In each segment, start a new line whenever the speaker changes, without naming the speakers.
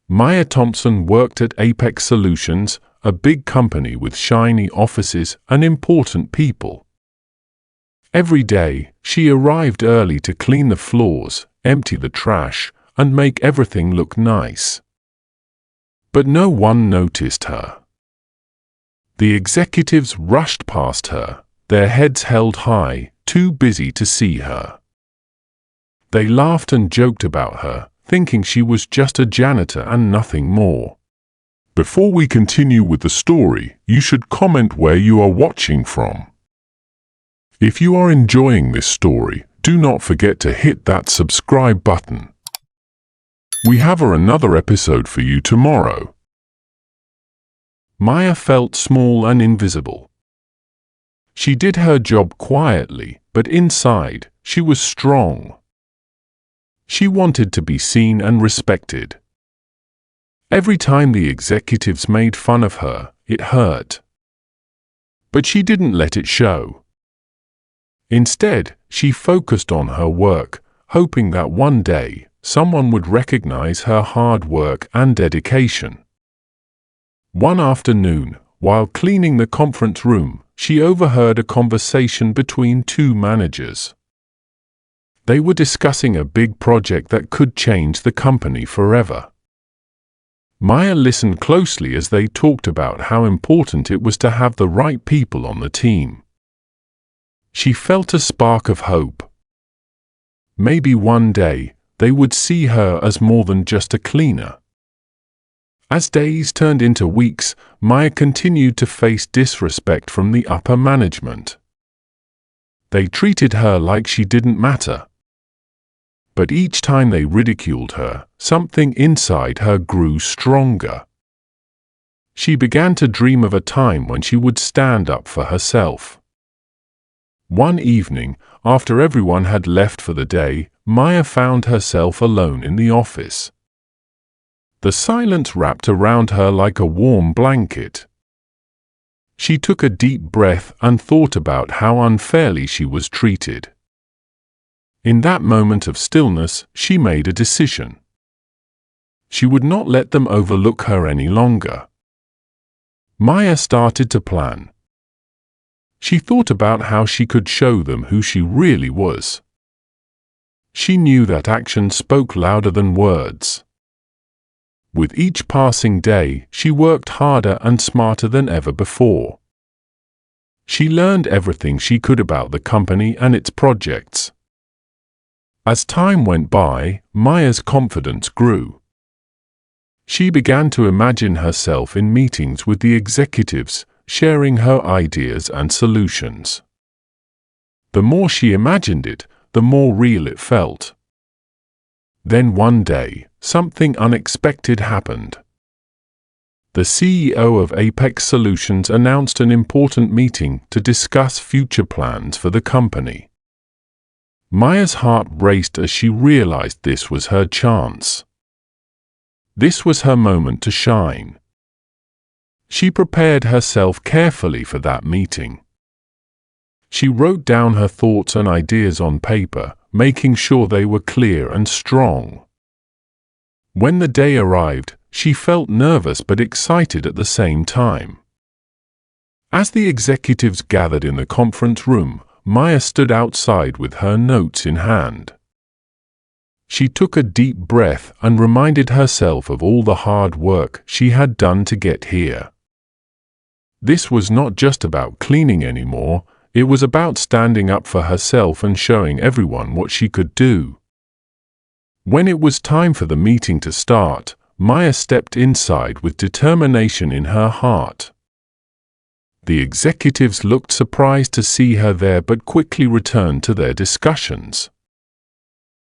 𝗟𝗘𝗦𝗦𝗦𝗢𝗦 worked at Apex Solutions, a big company with shiny offices and important people. Every day, she arrived early to clean the floors, empty the trash, and make everything look nice. But no one noticed her. The executives rushed past her, their heads held high, too busy to see her. They laughed and joked about her, thinking she was just a janitor and nothing more. Before we continue with the story, you should comment where you are watching from. If you are enjoying this story, do not forget to hit that subscribe button. We have another episode for you tomorrow. Maya felt small and invisible. She did her job quietly, but inside, she was strong. She wanted to be seen and respected. Every time the executives made fun of her, it hurt. But she didn't let it show. Instead, she focused on her work, hoping that one day, someone would recognize her hard work and dedication. One afternoon, while cleaning the conference room, she overheard a conversation between two managers. They were discussing a big project that could change the company forever. Maya listened closely as they talked about how important it was to have the right people on the team. She felt a spark of hope. Maybe one day, they would see her as more than just a cleaner. As days turned into weeks, Maya continued to face disrespect from the upper management. They treated her like she didn't matter. But each time they ridiculed her, something inside her grew stronger. She began to dream of a time when she would stand up for herself. One evening, after everyone had left for the day, Maya found herself alone in the office. The silence wrapped around her like a warm blanket. She took a deep breath and thought about how unfairly she was treated. In that moment of stillness, she made a decision. She would not let them overlook her any longer. Maya started to plan. She thought about how she could show them who she really was. She knew that action spoke louder than words. With each passing day, she worked harder and smarter than ever before. She learned everything she could about the company and its projects. As time went by, Maya's confidence grew. She began to imagine herself in meetings with the executives, sharing her ideas and solutions. The more she imagined it, the more real it felt. Then one day, something unexpected happened. The CEO of Apex Solutions announced an important meeting to discuss future plans for the company. Maya's heart raced as she realized this was her chance. This was her moment to shine. She prepared herself carefully for that meeting. She wrote down her thoughts and ideas on paper, making sure they were clear and strong. When the day arrived, she felt nervous but excited at the same time. As the executives gathered in the conference room, Maya stood outside with her notes in hand. She took a deep breath and reminded herself of all the hard work she had done to get here. This was not just about cleaning anymore, it was about standing up for herself and showing everyone what she could do. When it was time for the meeting to start, Maya stepped inside with determination in her heart. The executives looked surprised to see her there but quickly returned to their discussions.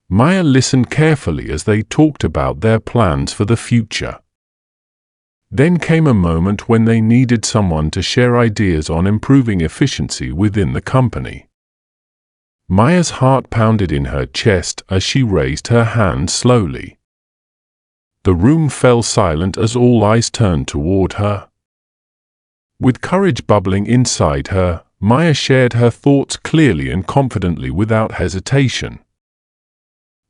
Maya listened carefully as they talked about their plans for the future. Then came a moment when they needed someone to share ideas on improving efficiency within the company. Maya's heart pounded in her chest as she raised her hand slowly. The room fell silent as all eyes turned toward her. With courage bubbling inside her, Maya shared her thoughts clearly and confidently without hesitation.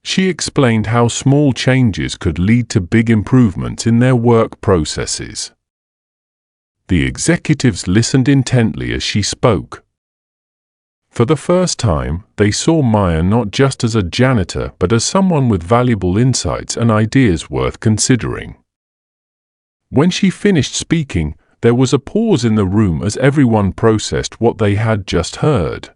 She explained how small changes could lead to big improvements in their work processes. The executives listened intently as she spoke. For the first time, they saw Maya not just as a janitor but as someone with valuable insights and ideas worth considering. When she finished speaking, there was a pause in the room as everyone processed what they had just heard.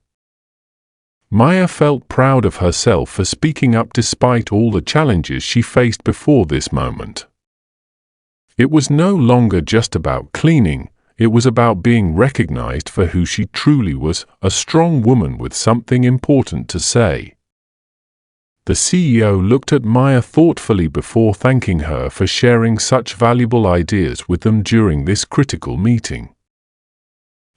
Maya felt proud of herself for speaking up despite all the challenges she faced before this moment. It was no longer just about cleaning, it was about being recognized for who she truly was, a strong woman with something important to say. The CEO looked at Maya thoughtfully before thanking her for sharing such valuable ideas with them during this critical meeting.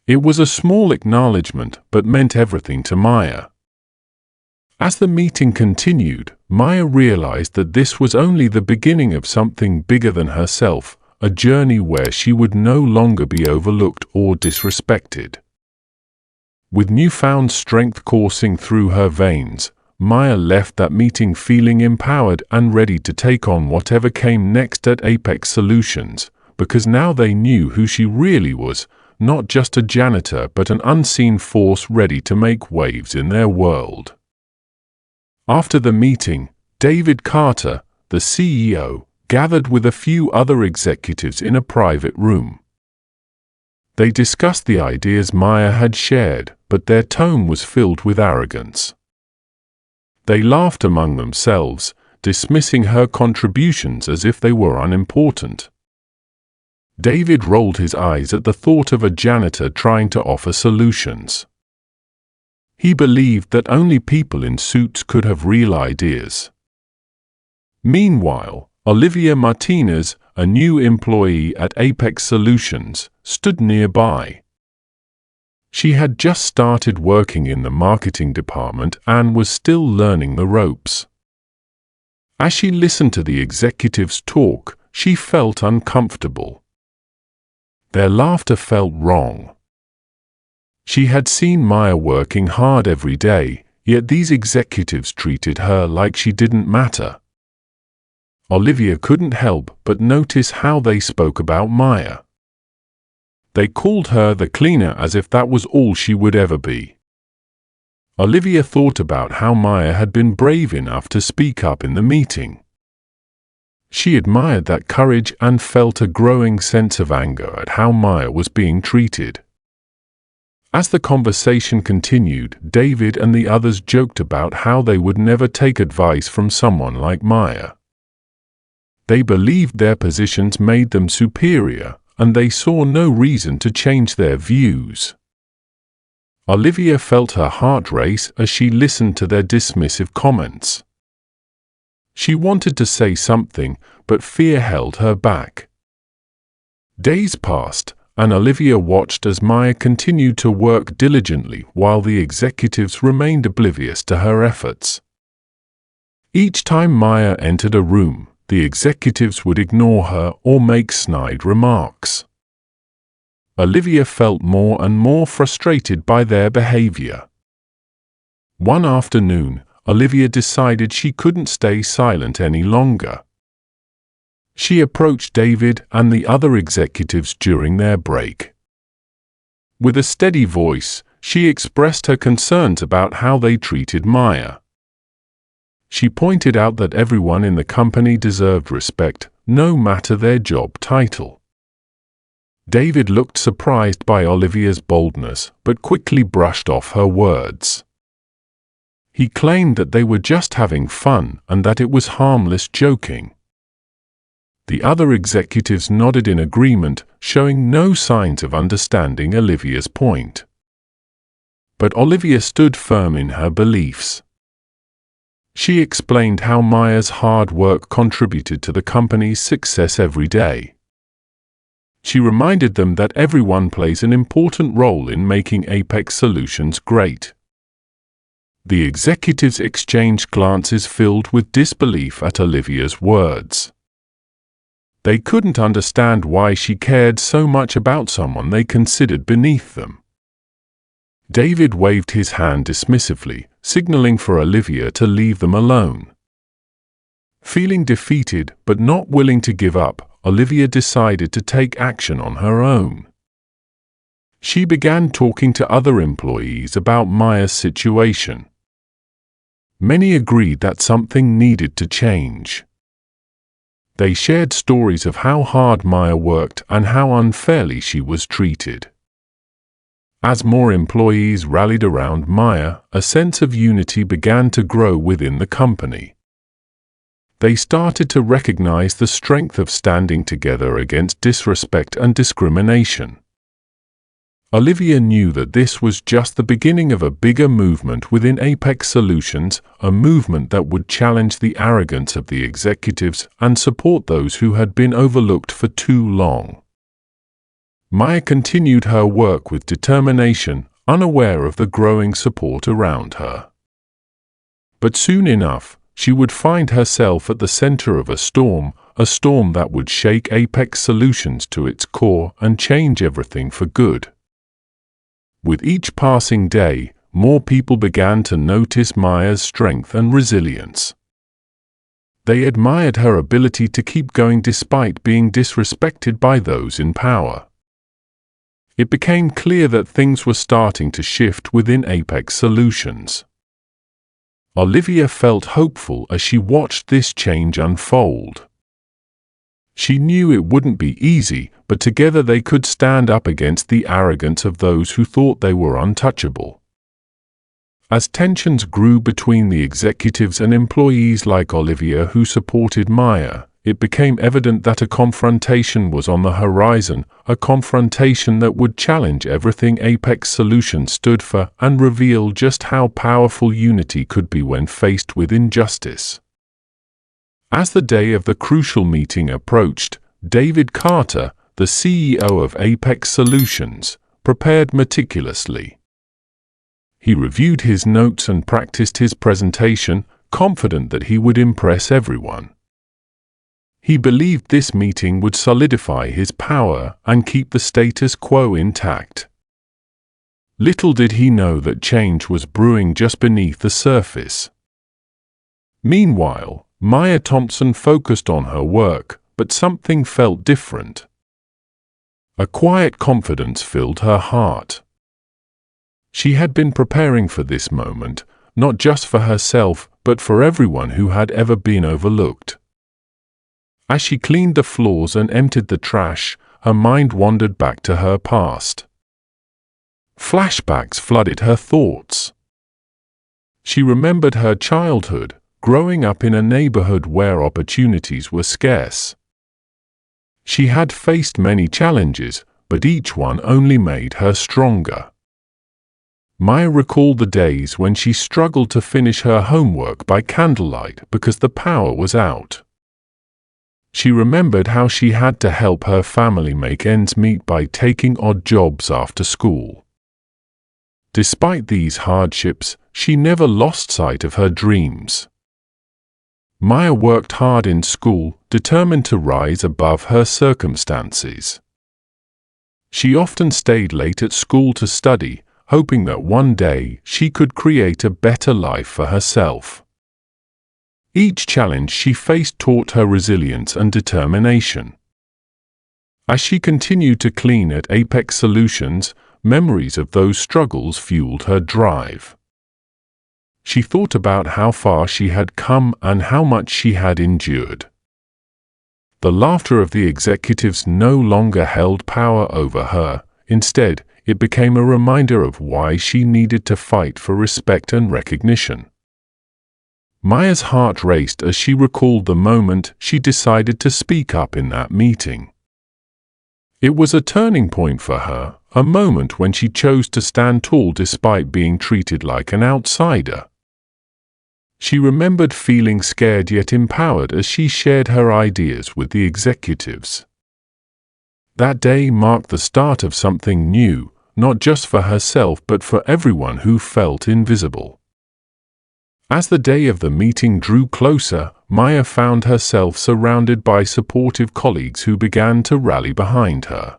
It was a small acknowledgement but meant everything to Maya. As the meeting continued, Maya realized that this was only the beginning of something bigger than herself, a journey where she would no longer be overlooked or disrespected. With newfound strength coursing through her veins, Maya left that meeting feeling empowered and ready to take on whatever came next at Apex Solutions, because now they knew who she really was, not just a janitor but an unseen force ready to make waves in their world. After the meeting, David Carter, the CEO, gathered with a few other executives in a private room. They discussed the ideas Maya had shared, but their tone was filled with arrogance. They laughed among themselves, dismissing her contributions as if they were unimportant. David rolled his eyes at the thought of a janitor trying to offer solutions. He believed that only people in suits could have real ideas. Meanwhile, Olivia Martinez, a new employee at Apex Solutions, stood nearby. She had just started working in the marketing department and was still learning the ropes. As she listened to the executives talk, she felt uncomfortable. Their laughter felt wrong. She had seen Maya working hard every day, yet these executives treated her like she didn't matter. Olivia couldn't help but notice how they spoke about Maya. They called her the cleaner as if that was all she would ever be. Olivia thought about how Maya had been brave enough to speak up in the meeting. She admired that courage and felt a growing sense of anger at how Maya was being treated. As the conversation continued, David and the others joked about how they would never take advice from someone like Maya. They believed their positions made them superior, and they saw no reason to change their views. Olivia felt her heart race as she listened to their dismissive comments. She wanted to say something, but fear held her back. Days passed, and Olivia watched as Maya continued to work diligently while the executives remained oblivious to her efforts. Each time Maya entered a room, the executives would ignore her or make snide remarks. Olivia felt more and more frustrated by their behavior. One afternoon, Olivia decided she couldn't stay silent any longer. She approached David and the other executives during their break. With a steady voice, she expressed her concerns about how they treated Maya. She pointed out that everyone in the company deserved respect, no matter their job title. David looked surprised by Olivia's boldness, but quickly brushed off her words. He claimed that they were just having fun and that it was harmless joking. The other executives nodded in agreement, showing no signs of understanding Olivia's point. But Olivia stood firm in her beliefs. She explained how Maya's hard work contributed to the company's success every day. She reminded them that everyone plays an important role in making Apex Solutions great. The executives exchanged glances filled with disbelief at Olivia's words. They couldn't understand why she cared so much about someone they considered beneath them. David waved his hand dismissively, signaling for Olivia to leave them alone. Feeling defeated but not willing to give up, Olivia decided to take action on her own. She began talking to other employees about Maya's situation. Many agreed that something needed to change. They shared stories of how hard Maya worked and how unfairly she was treated. As more employees rallied around Maya, a sense of unity began to grow within the company. They started to recognize the strength of standing together against disrespect and discrimination. Olivia knew that this was just the beginning of a bigger movement within 𝗟𝗡𝗦𝗦𝗦𝗦𝗦𝗦𝗦𝗦𝗧 Solutions, a movement that would challenge the arrogance of the executives and support those who had been overlooked for too long. Maya continued her work with determination, unaware of the growing support around her. But soon enough, she would find herself at the center of a storm that would shake 𝗟𝗡𝗦𝗦𝗦𝗦𝗦𝗦𝗧 Solutions to its core and change everything for good. With each passing day, more people began to notice Maya's strength and resilience. They admired her ability to keep going despite being disrespected by those in power. It became clear that things were starting to shift within 𝗟𝗡𝗦𝗦𝗦𝗦𝗦𝗧 Solutions. Olivia felt hopeful as she watched this change unfold. She knew it wouldn't be easy, but together they could stand up against the arrogance of those who thought they were untouchable. As tensions grew between the executives and employees like Olivia who supported Maya, it became evident that a confrontation was on the horizon, a confrontation that would challenge everything 𝗟𝗡𝗦𝗦𝗦𝗦𝗧 Solutions stood for and reveal just how powerful unity could be when faced with injustice. As the day of the crucial meeting approached, David Carter, the CEO of 𝗟𝗡𝗦𝗦𝗦𝗦𝗧 Solutions, prepared meticulously. He reviewed his notes and practiced his presentation, confident that he would impress everyone. He believed this meeting would solidify his power and keep the status quo intact. Little did he know that change was brewing just beneath the surface. Meanwhile, Maya Thompson focused on her work, but something felt different. A quiet confidence filled her heart. She had been preparing for this moment, not just for herself, but for everyone who had ever been overlooked. As she cleaned the floors and emptied the trash, her mind wandered back to her past. Flashbacks flooded her thoughts. She remembered her childhood, growing up in a neighborhood where opportunities were scarce. She had faced many challenges, but each one only made her stronger. Maya recalled the days when she struggled to finish her homework by candlelight because the power was out. She remembered how she had to help her family make ends meet by taking odd jobs after school. Despite these hardships, she never lost sight of her dreams. Maya worked hard in school, determined to rise above her circumstances. She often stayed late at school to study, hoping that one day she could create a better life for herself. Each challenge she faced taught her resilience and determination. As she continued to clean at 𝗟𝗡𝗦𝗦𝗦𝗧 Solutions, memories of those struggles fueled her drive. She thought about how far she had come and how much she had endured. The laughter of the executives no longer held power over her. Instead, it became a reminder of why she needed to fight for respect and recognition. Maya's heart raced as she recalled the moment she decided to speak up in that meeting. It was a turning point for her, a moment when she chose to stand tall despite being treated like an outsider. She remembered feeling scared yet empowered as she shared her ideas with the executives. That day marked the start of something new, not just for herself but for everyone who felt invisible. As the day of the meeting drew closer, Maya found herself surrounded by supportive colleagues who began to rally behind her.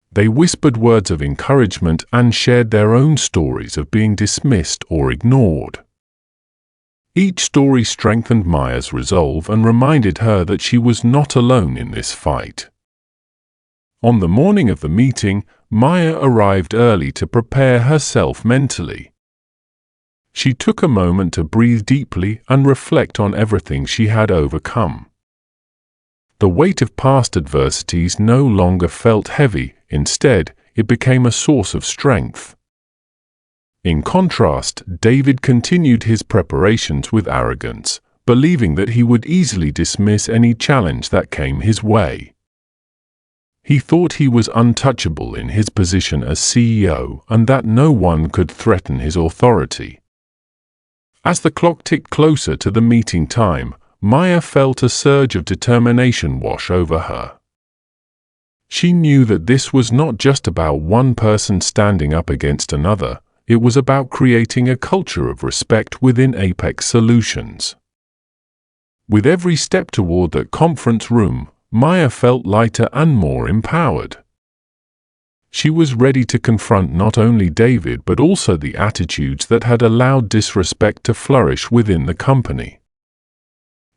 They whispered words of encouragement and shared their own stories of being dismissed or ignored. Each story strengthened Maya's resolve and reminded her that she was not alone in this fight. On the morning of the meeting, Maya arrived early to prepare herself mentally. She took a moment to breathe deeply and reflect on everything she had overcome. The weight of past adversities no longer felt heavy. Instead, it became a source of strength. In contrast, David continued his preparations with arrogance, believing that he would easily dismiss any challenge that came his way. He thought he was untouchable in his position as CEO and that no one could threaten his authority. As the clock ticked closer to the meeting time, Maya felt a surge of determination wash over her. She knew that this was not just about one person standing up against another. It was about creating a culture of respect within Apex Solutions. With every step toward that conference room, Maya felt lighter and more empowered. She was ready to confront not only David but also the attitudes that had allowed disrespect to flourish within the company.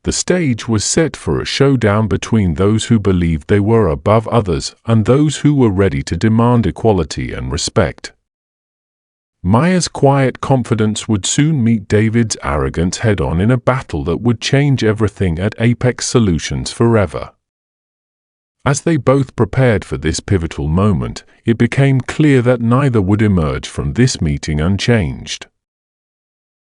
The stage was set for a showdown between those who believed they were above others and those who were ready to demand equality and respect. Maya's quiet confidence would soon meet David's arrogance head-on in a battle that would change everything at Apex Solutions forever. As they both prepared for this pivotal moment, it became clear that neither would emerge from this meeting unchanged.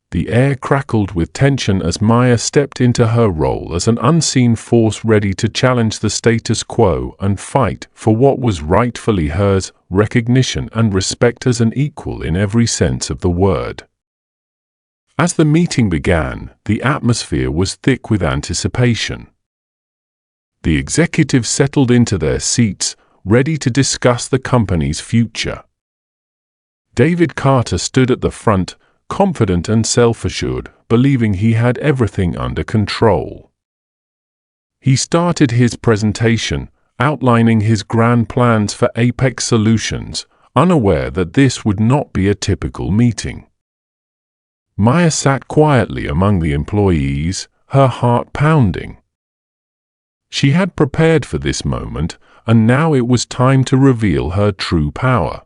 The air crackled with tension as Maya stepped into her role as an unseen force ready to challenge the status quo and fight for what was rightfully hers: recognition and respect as an equal in every sense of the word. As the meeting began, the atmosphere was thick with anticipation. The executives settled into their seats, ready to discuss the company's future. David Carter stood at the front, confident and self-assured, believing he had everything under control. He started his presentation, outlining his grand plans for Apex Solutions, unaware that this would not be a typical meeting. Maya sat quietly among the employees, her heart pounding. She had prepared for this moment, and now it was time to reveal her true power.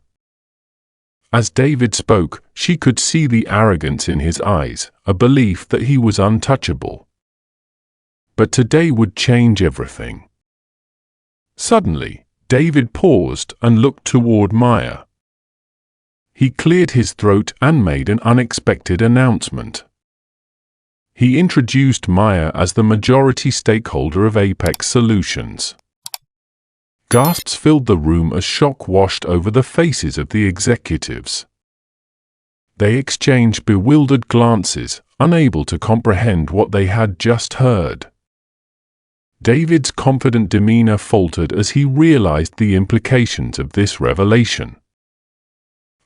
As David spoke, she could see the arrogance in his eyes, a belief that he was untouchable. But today would change everything. Suddenly, David paused and looked toward Maya. He cleared his throat and made an unexpected announcement. He introduced Maya as the majority stakeholder of Apex Solutions. Gasps filled the room as shock washed over the faces of the executives. They exchanged bewildered glances, unable to comprehend what they had just heard. David's confident demeanor faltered as he realized the implications of this revelation.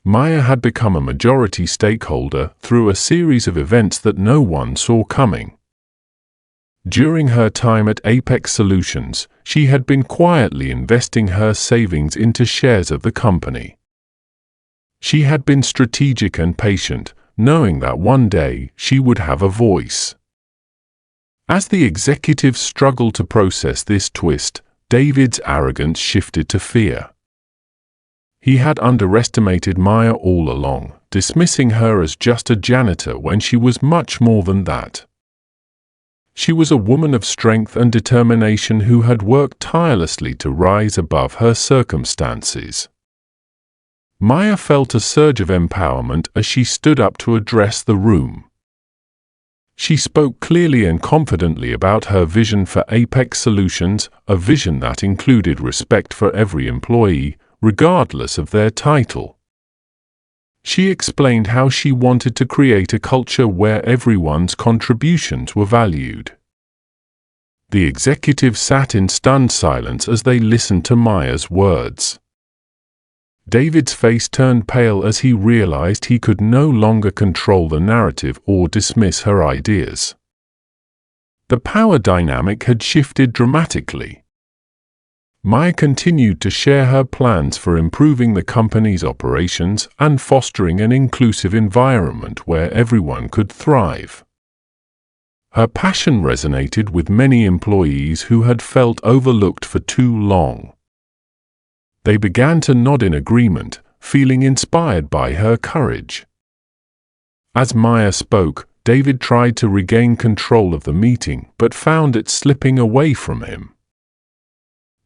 Maya had become a majority stakeholder through a series of events that no one saw coming. During her time at Apex Solutions, she had been quietly investing her savings into shares of the company. She had been strategic and patient, knowing that one day she would have a voice. As the executives struggled to process this twist, David's arrogance shifted to fear. He had underestimated Maya all along, dismissing her as just a janitor when she was much more than that. She was a woman of strength and determination who had worked tirelessly to rise above her circumstances. Maya felt a surge of empowerment as she stood up to address the room. She spoke clearly and confidently about her vision for Apex Solutions, a vision that included respect for every employee, regardless of their title. She explained how she wanted to create a culture where everyone's contributions were valued. The executives sat in stunned silence as they listened to Maya's words. David's face turned pale as he realized he could no longer control the narrative or dismiss her ideas. The power dynamic had shifted dramatically. Maya continued to share her plans for improving the company's operations and fostering an inclusive environment where everyone could thrive. Her passion resonated with many employees who had felt overlooked for too long. They began to nod in agreement, feeling inspired by her courage. As 𝗧𝗧 spoke, David tried to regain control of the meeting but found it slipping away from him.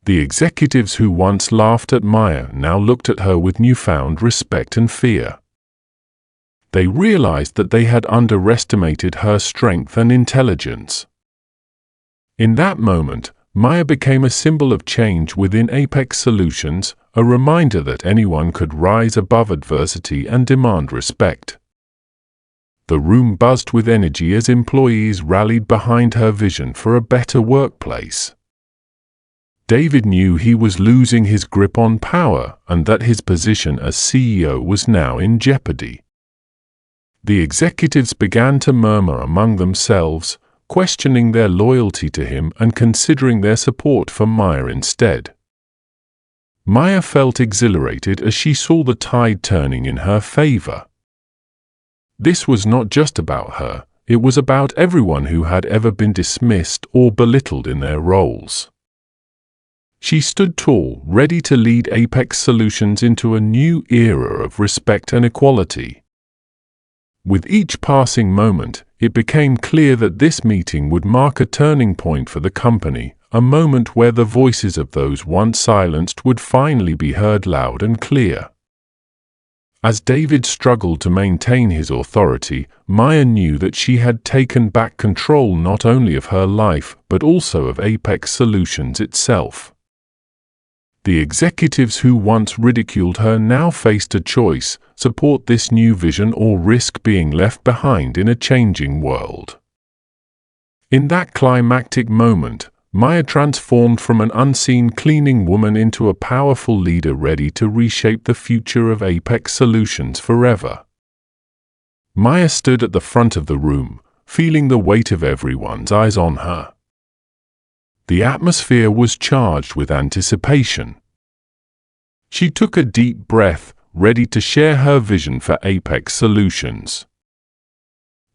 The executives who once laughed at 𝗧𝗧 now looked at her with newfound respect and fear. They realized that they had underestimated her strength and intelligence. In that moment, 𝗧𝗧 became a symbol of change within Apex Solutions, a reminder that anyone could rise above adversity and demand respect. The room buzzed with energy as employees rallied behind her vision for a better workplace. David knew he was losing his grip on power and that his position as CEO was now in jeopardy. The executives began to murmur among themselves, questioning their loyalty to him and considering their support for 𝗧𝗧 instead. 𝗧𝗧 felt exhilarated as she saw the tide turning in her favor. This was not just about her, it was about everyone who had ever been dismissed or belittled in their roles. She stood tall, ready to lead Apex Solutions into a new era of respect and equality. With each passing moment, it became clear that this meeting would mark a turning point for the company, a moment where the voices of those once silenced would finally be heard loud and clear. As David struggled to maintain his authority, 𝗧𝗧 knew that she had taken back control not only of her life but also of Apex Solutions itself. The executives who once ridiculed her now faced a choice: support this new vision or risk being left behind in a changing world. In that climactic moment, 𝗧𝗧 transformed from an unseen cleaning woman into a powerful leader ready to reshape the future of Apex Solutions forever. 𝗧𝗧 stood at the front of the room, feeling the weight of everyone's eyes on her. The atmosphere was charged with anticipation. She took a deep breath, ready to share her vision for Apex Solutions.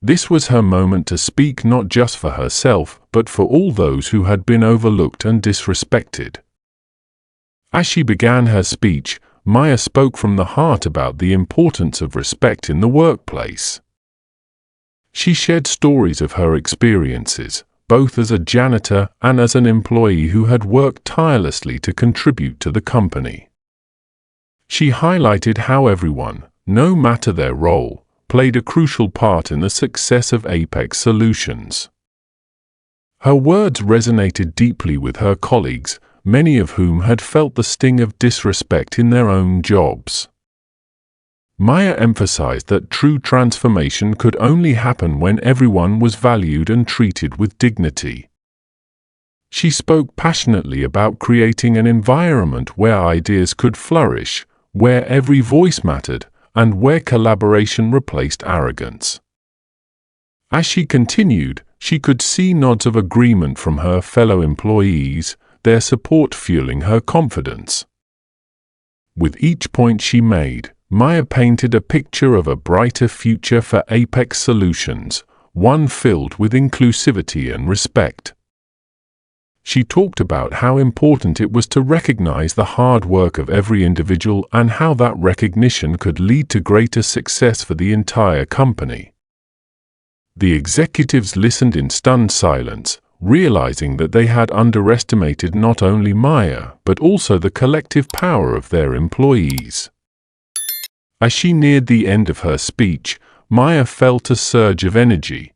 This was her moment to speak not just for herself, but for all those who had been overlooked and disrespected. As she began her speech, 𝗧𝗧 spoke from the heart about the importance of respect in the workplace. She shared stories of her experiences, both as a janitor and as an employee who had worked tirelessly to contribute to the company. She highlighted how everyone, no matter their role, played a crucial part in the success of Apex Solutions. Her words resonated deeply with her colleagues, many of whom had felt the sting of disrespect in their own jobs. 𝗧𝗧 emphasized that true transformation could only happen when everyone was valued and treated with dignity. She spoke passionately about creating an environment where ideas could flourish, where every voice mattered, and where collaboration replaced arrogance. As she continued, she could see nods of agreement from her fellow employees, their support fueling her confidence. With each point she made, 𝗧𝗧 painted a picture of a brighter future for Apex Solutions, one filled with inclusivity and respect. She talked about how important it was to recognize the hard work of every individual and how that recognition could lead to greater success for the entire company. The executives listened in stunned silence, realizing that they had underestimated not only 𝗧𝗧 but also the collective power of their employees. As she neared the end of her speech, 𝗧𝗧 felt a surge of energy.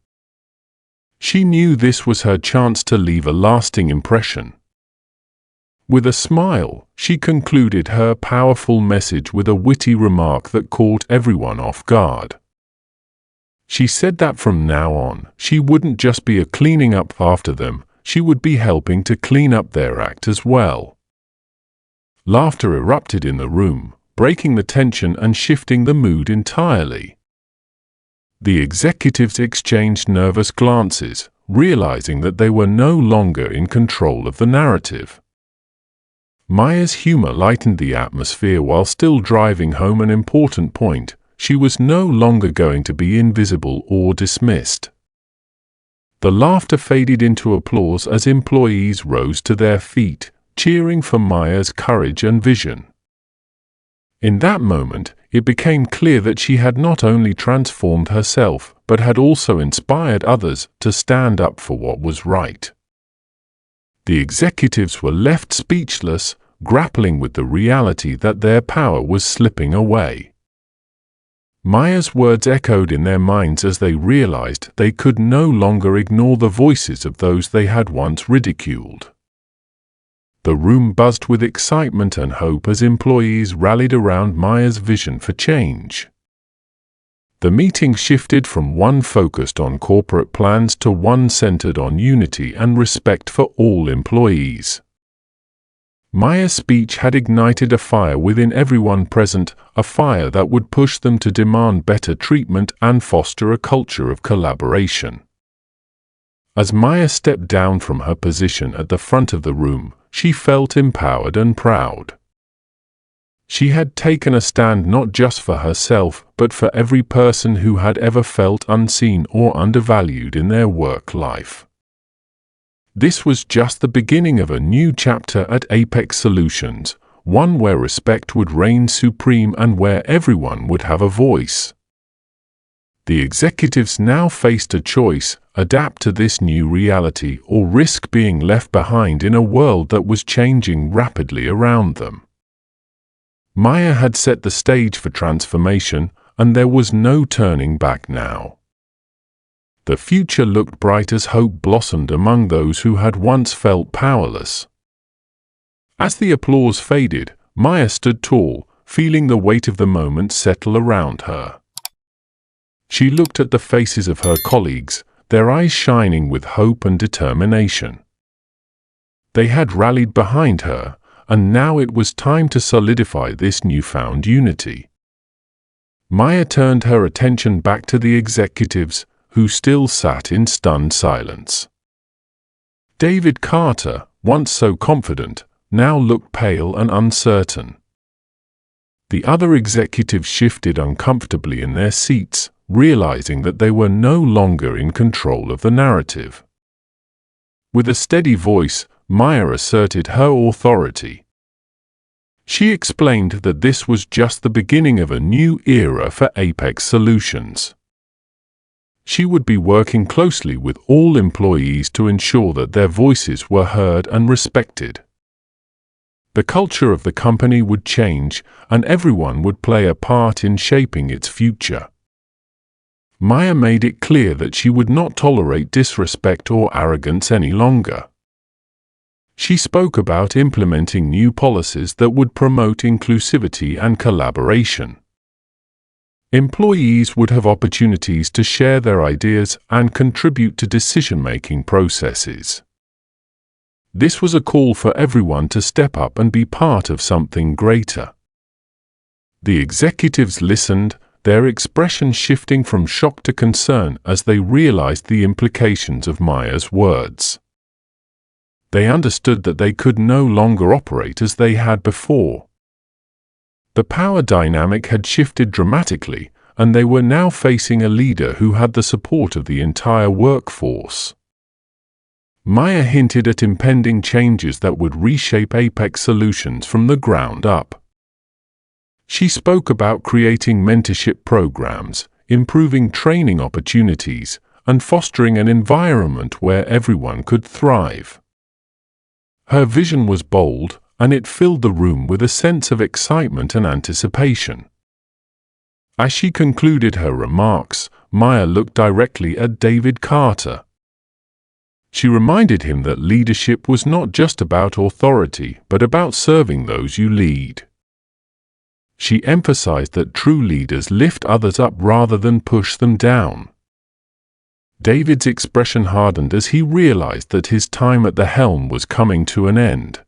She knew this was her chance to leave a lasting impression. With a smile, she concluded her powerful message with a witty remark that caught everyone off guard. She said that from now on, she wouldn't just be cleaning up after them, she would be helping to clean up their act as well. Laughter erupted in the room, breaking the tension and shifting the mood entirely. The executives exchanged nervous glances, realizing that they were no longer in control of the narrative. 𝗧𝗧's humor lightened the atmosphere while still driving home an important point: she was no longer going to be invisible or dismissed. The laughter faded into applause as employees rose to their feet, cheering for Maya's courage and vision. In that moment, it became clear that she had not only transformed herself, but had also inspired others to stand up for what was right. The executives were left speechless, grappling with the reality that their power was slipping away. Maya's words echoed in their minds as they realized they could no longer ignore the voices of those they had once ridiculed. The room buzzed with excitement and hope as employees rallied around Maya's vision for change. The meeting shifted from one focused on corporate plans to one centered on unity and respect for all employees. Maya's speech had ignited a fire within everyone present, a fire that would push them to demand better treatment and foster a culture of collaboration. As Maya stepped down from her position at the front of the room, she felt empowered and proud. She had taken a stand not just for herself, but for every person who had ever felt unseen or undervalued in their work life. This was just the beginning of a new chapter at 𝗟𝗡𝗦𝗦𝗦𝗢𝗡 Solutions, one where respect would reign supreme and where everyone would have a voice. The executives now faced a choice: adapt to this new reality or risk being left behind in a world that was changing rapidly around them. Maya had set the stage for transformation, and there was no turning back now. The future looked bright as hope blossomed among those who had once felt powerless. As the applause faded, Maya stood tall, feeling the weight of the moment settle around her. She looked at the faces of her colleagues, their eyes shining with hope and determination. They had rallied behind her, and now it was time to solidify this newfound unity. Maya turned her attention back to the executives, who still sat in stunned silence. David Carter, once so confident, now looked pale and uncertain. The other executives shifted uncomfortably in their seats, realizing that they were no longer in control of the narrative. With a steady voice, Maya asserted her authority. She explained that this was just the beginning of a new era for 𝗟𝗡𝗦𝗦𝗦𝗢𝗡 Solutions. She would be working closely with all employees to ensure that their voices were heard and respected. The culture of the company would change, and everyone would play a part in shaping its future. Maya made it clear that she would not tolerate disrespect or arrogance any longer. She spoke about implementing new policies that would promote inclusivity and collaboration. Employees would have opportunities to share their ideas and contribute to decision-making processes. This was a call for everyone to step up and be part of something greater. The executives listened, their expression shifting from shock to concern as they realized the implications of Maya's words. They understood that they could no longer operate as they had before. The power dynamic had shifted dramatically, and they were now facing a leader who had the support of the entire workforce. Maya hinted at impending changes that would reshape 𝗟𝗡𝗦𝗦𝗦𝗢𝗡 Solutions from the ground up. She spoke about creating mentorship programs, improving training opportunities, and fostering an environment where everyone could thrive. Her vision was bold, and it filled the room with a sense of excitement and anticipation. As she concluded her remarks, Maya looked directly at David Carter. She reminded him that leadership was not just about authority, but about serving those you lead. She emphasized that true leaders lift others up rather than push them down. David's expression hardened as he realized that his time at the helm was coming to an end.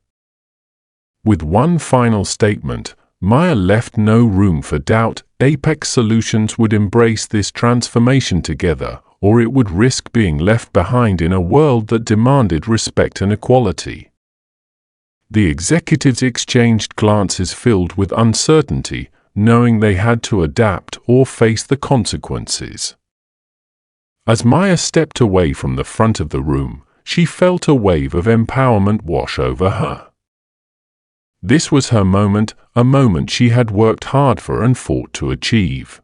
With one final statement, Maya left no room for doubt. 𝗟𝗡𝗦𝗦𝗦𝗢𝗡 Solutions would embrace this transformation together, or it would risk being left behind in a world that demanded respect and equality. The executives exchanged glances filled with uncertainty, knowing they had to adapt or face the consequences. As Maya stepped away from the front of the room, she felt a wave of empowerment wash over her. This was her moment, a moment she had worked hard for and fought to achieve.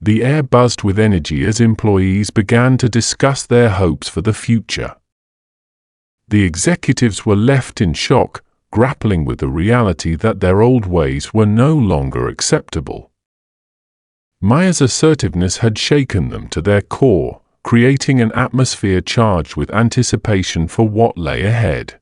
The air buzzed with energy as employees began to discuss their hopes for the future. The executives were left in shock, grappling with the reality that their old ways were no longer acceptable. Maya's assertiveness had shaken them to their core, creating an atmosphere charged with anticipation for what lay ahead.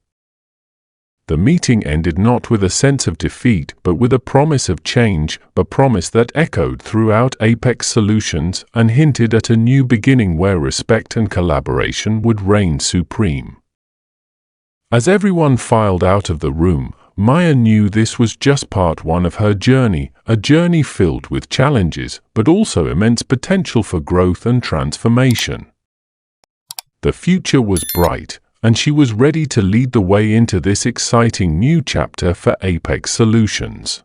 The meeting ended not with a sense of defeat but with a promise of change, a promise that echoed throughout Apex Solutions and hinted at a new beginning where respect and collaboration would reign supreme. As everyone filed out of the room, Maya knew this was just part one of her journey, a journey filled with challenges, but also immense potential for growth and transformation. The future was bright, and she was ready to lead the way into this exciting new chapter for Apex Solutions.